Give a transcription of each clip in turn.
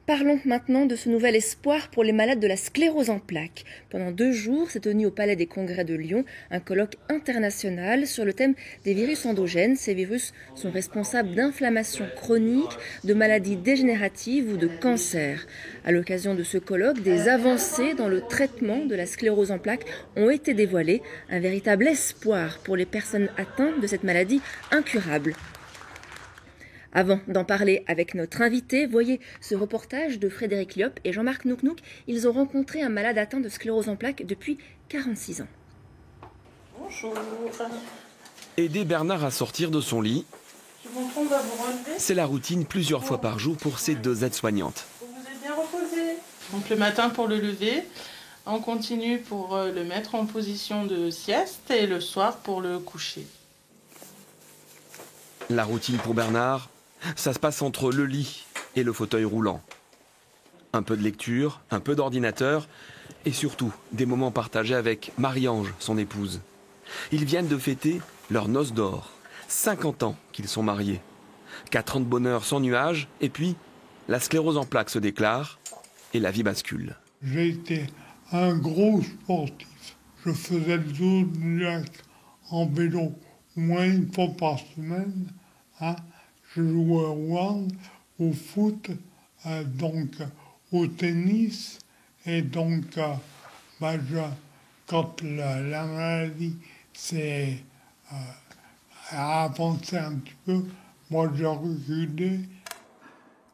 Parlons maintenant de ce nouvel espoir pour les malades de la sclérose en plaques. Pendant 2 jours s'est tenu au Palais des Congrès de Lyon un colloque international sur le thème des virus endogènes. Ces virus sont responsables d'inflammations chroniques, de maladies dégénératives ou de cancers. À l'occasion de ce colloque, des avancées dans le traitement de la sclérose en plaques ont été dévoilées. Un véritable espoir pour les personnes atteintes de cette maladie incurable. Avant d'en parler avec notre invité, voyez ce reportage de Frédéric Liop et Jean-Marc Nouknouk. Ils ont rencontré un malade atteint de sclérose en plaques depuis 46 ans. Bonjour. Aider Bernard à sortir de son lit, c'est la routine plusieurs fois par jour pour ces 2 aides-soignantes. Vous vous êtes bien reposé. Donc le matin pour le lever, on continue pour le mettre en position de sieste et le soir pour le coucher. La routine pour Bernard, ça se passe entre le lit et le fauteuil roulant. Un peu de lecture, un peu d'ordinateur et surtout des moments partagés avec Marie-Ange, son épouse. Ils viennent de fêter leur noce d'or. 50 ans qu'ils sont mariés. 4 ans de bonheur sans nuages et puis la sclérose en plaques se déclare et la vie bascule. J'ai été un gros sportif. Je faisais le tour du lac en vélo au moins 1 fois par semaine. Je jouais au hand, au foot, donc au tennis. Et donc, quand la maladie s'est avancée un petit peu, moi j'ai reculé.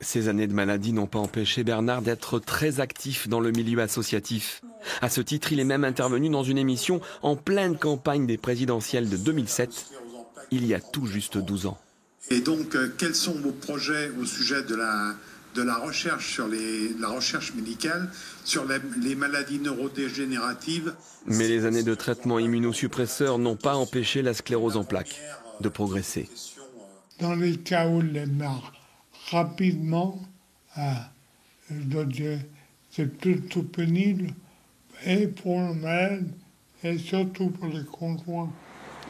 Ces années de maladie n'ont pas empêché Bernard d'être très actif dans le milieu associatif. À ce titre, il est même intervenu dans une émission en pleine campagne des présidentielles de 2007, il y a tout juste 12 ans. Et donc, quels sont vos projets au sujet de la recherche sur la recherche médicale sur les maladies neurodégénératives? Mais les années de traitement immunosuppresseur n'ont pas empêché la sclérose en plaques de progresser. Dans les cas où les meurt rapidement, je dois dire, c'est plutôt pénible, et pour le malade, et surtout pour les conjoints.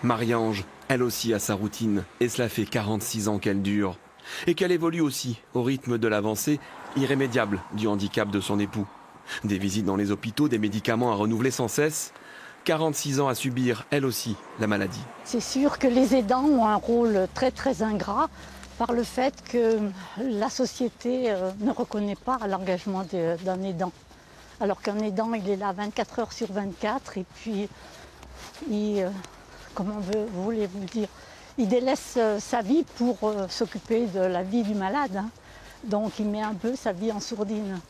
Marie-Ange, elle aussi a sa routine, et cela fait 46 ans qu'elle dure. Et qu'elle évolue aussi au rythme de l'avancée irrémédiable du handicap de son époux. Des visites dans les hôpitaux, des médicaments à renouveler sans cesse. 46 ans à subir, elle aussi, la maladie. C'est sûr que les aidants ont un rôle très très ingrat par le fait que la société ne reconnaît pas l'engagement d'un aidant. Alors qu'un aidant, il est là 24 heures sur 24 et puis comment voulez-vous dire, il délaisse sa vie pour s'occuper de la vie du malade. Donc il met un peu sa vie en sourdine.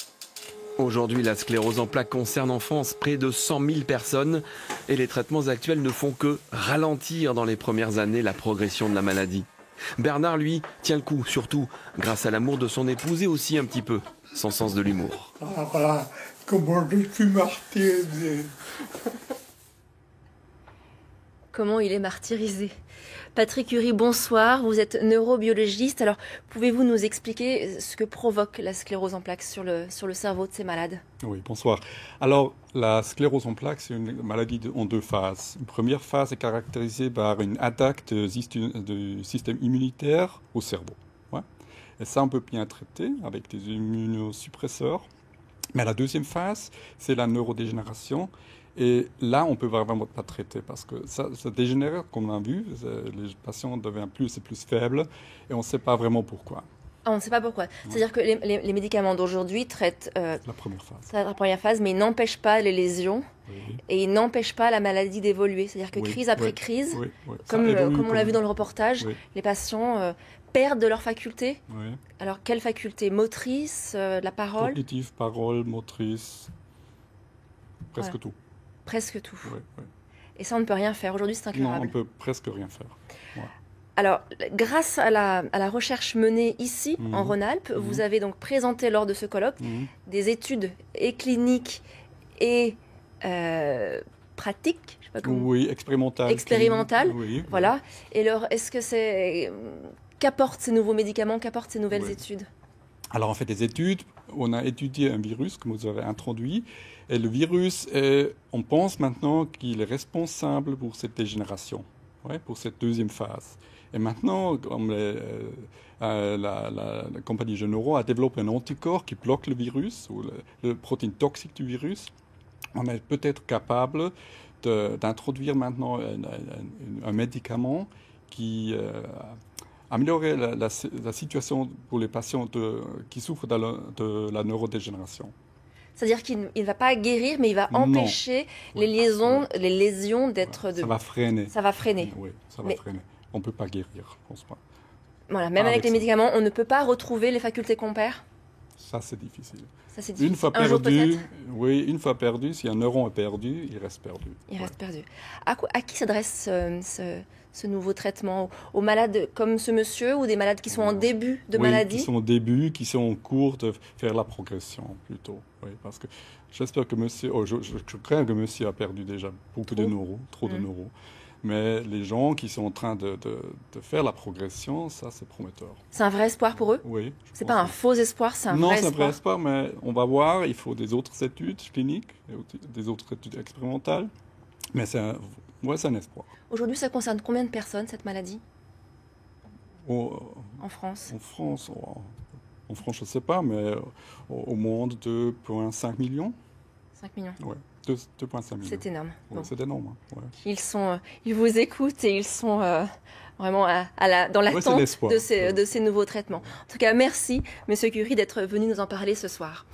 Aujourd'hui, la sclérose en plaques concerne en France près de 100 000 personnes et les traitements actuels ne font que ralentir dans les premières années la progression de la maladie. Bernard, lui, tient le coup, surtout grâce à l'amour de son épouse et aussi un petit peu son sens de l'humour. Ah, voilà comment je suis martyrisé. Comment il est martyrisé. Patrick Curie, bonsoir. Vous êtes neurobiologiste. Alors, pouvez-vous nous expliquer ce que provoque la sclérose en plaques sur le cerveau de ces malades? Oui, bonsoir. Alors, la sclérose en plaques, c'est une maladie en 2 phases. Une première phase est caractérisée par une attaque du système immunitaire au cerveau. Ouais. Et ça, on peut bien traiter avec des immunosuppresseurs. Mais la deuxième phase, c'est la neurodégénération. Et là, on ne peut vraiment pas traiter parce que ça dégénère, comme on a vu, les patients deviennent plus et plus faibles et on ne sait pas vraiment pourquoi. Ah, on ne sait pas pourquoi. C'est-à-dire que les médicaments d'aujourd'hui traitent la première phase. La première phase, mais ils n'empêchent pas les lésions et ils n'empêchent pas la maladie d'évoluer. C'est-à-dire que crise après crise, comme on l'a vu dans le reportage, les patients perdent de leurs facultés. Alors, quelles facultés? Motrices, la parole? Cognitive, parole, motrice, presque tout. Presque tout. Oui. Et ça, on ne peut rien faire. Aujourd'hui, c'est incurable. Non, on ne peut presque rien faire. Ouais. Alors, grâce à la recherche menée ici, en Rhône-Alpes, vous avez donc présenté lors de ce colloque des études et cliniques et pratiques. Je sais pas comment... Oui, expérimentales. Expérimentales, oui. Voilà. Et alors, qu'apportent ces nouveaux médicaments, qu'apportent ces nouvelles études? Alors, on fait des études. On a étudié un virus que vous avez introduit. Et le virus, on pense maintenant qu'il est responsable pour cette dégénération, pour cette deuxième phase. Et maintenant, comme la compagnie Genoro a développé un anticorps qui bloque le virus, ou le protéine toxique du virus, on est peut-être capable d'introduire maintenant un médicament qui améliorerait la situation pour les patients qui souffrent de la neurodégénération. C'est-à-dire qu'il ne va pas guérir, mais il va empêcher les lésions d'être... Ça va freiner. Ça va freiner. Oui, ça va freiner. On ne peut pas guérir, je pense pas. Voilà, même avec les médicaments, on ne peut pas retrouver les facultés qu'on perd. Ça, c'est difficile. Ça, c'est difficile. Une fois perdu, une fois perdu, si un neuron est perdu, il reste perdu. Il reste perdu. À qui s'adresse ce nouveau traitement? Aux malades comme ce monsieur ou des malades qui sont en début de maladie? Qui sont au début, qui sont en cours de faire la progression plutôt. Oui, parce que j'espère que monsieur, je crains que monsieur a perdu déjà beaucoup de neurones, trop de neurones. Mais les gens qui sont en train de faire la progression, ça c'est prometteur. C'est un vrai espoir pour eux? Oui. C'est pas un faux espoir, c'est un vrai espoir? Non, c'est un vrai espoir, mais on va voir, il faut des autres études cliniques, des autres études expérimentales. Mais c'est un espoir. Aujourd'hui, ça concerne combien de personnes, cette maladie? En France? En France, je ne sais pas, mais au monde, 2,5 millions. 5 millions? Oui. 2,5 millions. C'est énorme. Ouais, c'est énorme. Hein. Ouais. Ils vous écoutent et ils sont vraiment dans l'attente de ces nouveaux traitements. En tout cas, merci, Monsieur Curie, d'être venu nous en parler ce soir.